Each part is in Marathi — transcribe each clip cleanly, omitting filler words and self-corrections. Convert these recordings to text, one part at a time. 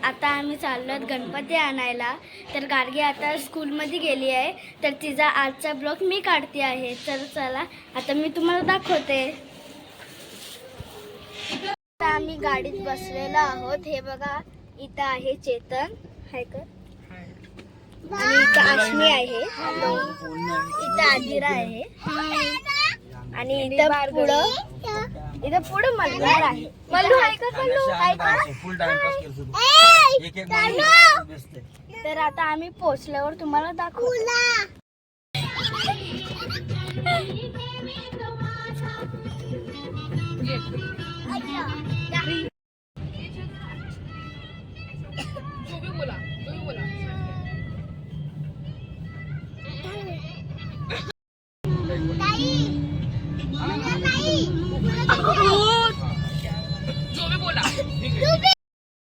आता आम्ही चाललो गणपती आणायला. तर गार्गी आता स्कूलमध्ये गेली आहे, तर तिचा आजचा ब्लॉग मी काढते आहे. तर चला आता मी तुम्हाला दाखवते. आता आम्ही गाडीत बसलेलो आहोत. हे बघा, इथं आहे चेतन, हाय कर, आणि इथं आश्मी आहे, इथं आदिरा आहे, आणि इथं पुढं मल्हार आहे. मल्लू आहे का? तर आता आम्ही पोहोचल्यावर तुम्हाला दाखवू.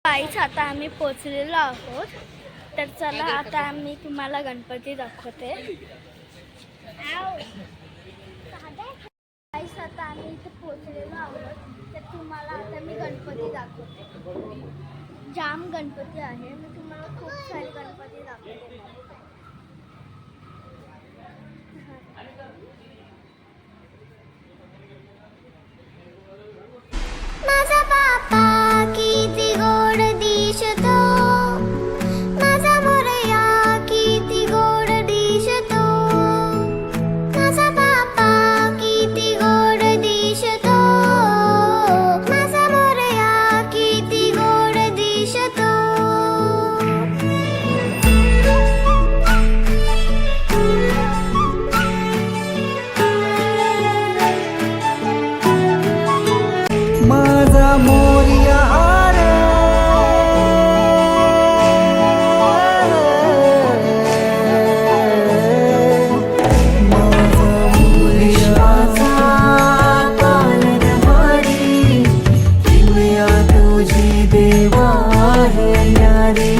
काहीच आता आम्ही पोचलेलो आहोत. तर चला आता आम्ही तुम्हाला गणपती दाखवते. काहीच आता आम्ही इथे पोचलेलो आहोत. तर तुम्हाला आता मी गणपती दाखवते. जाम गणपती आहे, मी तुम्हाला खूप सारे गणपती दाखवते. माझा बाप्पा किती गोड दिसतो, माझा मोरया किती गोड दिसतो, माझा बाप्पा किती गोड दिसतो, माझा मोरया किती गोड दिसतो. माझा मोरया रे, माझा मोरयाचा पालनहारी, किमया तुझी देवा आहे रे,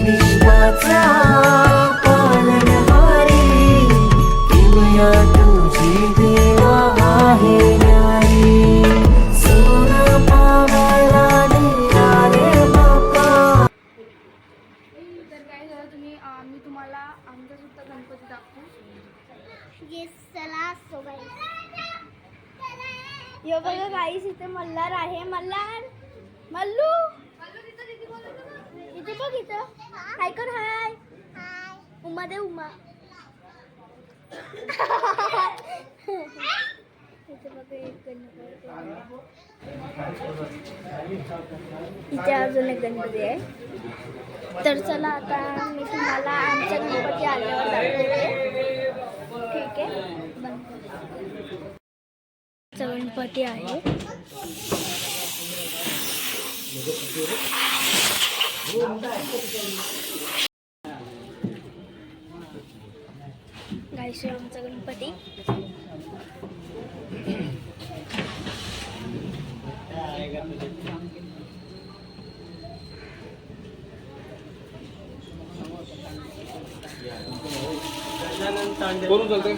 विश्वाचा पालनहारी, किमया तुझी देवा आहे रे. मी तुम्हाला आमचा सुद्धा गणपती दाखवू. यो बघा गाईस, इथे मल्हार आहे. मल्लू इथे बघ, इथं हाय कर, हाय उमा दे, उमा. इथे बघा एक गणपती आहे. इथे अजून एक गणपती आहे. तर चला आता मी तुम्हाला आमचा गणपती आल्यावर दाखवते. ठीक आहे, गणपती आहे. गाईस, आमचा गणपती. करून चालते.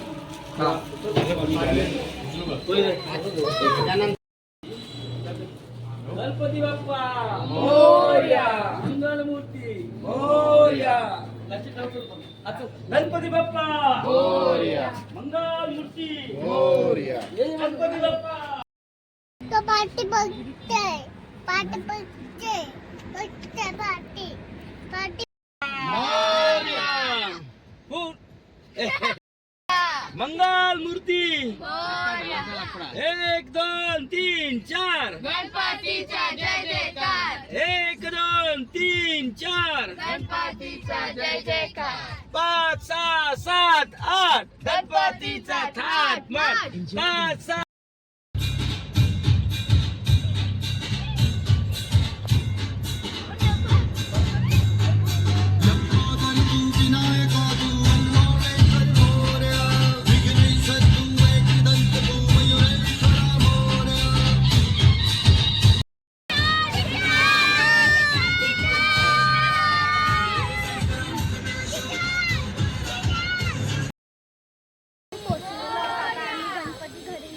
गणपती बाप्पा मोरया, मंगलमूर्ती मोरया, गणपती बाप्पा मोरया, मंगलमूर्ती मोरया, गणपती बाप्पा. तो पार्टी बघते, पार्टी बघते, बघते पार्टी, पार्टी मंगल मूर्ती. 1 2 3 4 गणपतीचा जय जयकार, 1 2 3 4 गणपतीचा जय जयकार, 5 6 7 8 गणपतीचा थाट माट. 5 6 पोचलेलो. आता आम्ही गणपती घरी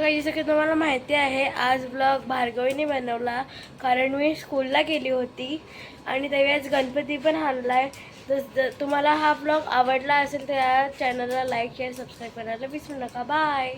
काही जसं की तुम्हाला माहिती आहे आज ब्लॉग भार्गवीने बनवला कारण मी स्कूलला गेली होती आणि त्यावेळी आज गणपती पण आणलाय. तर तुम्हाला हा ब्लॉग आवडला असेल तर या चॅनलला लाईक शेअर सबस्क्राईब करायला विसरू नका. बाय.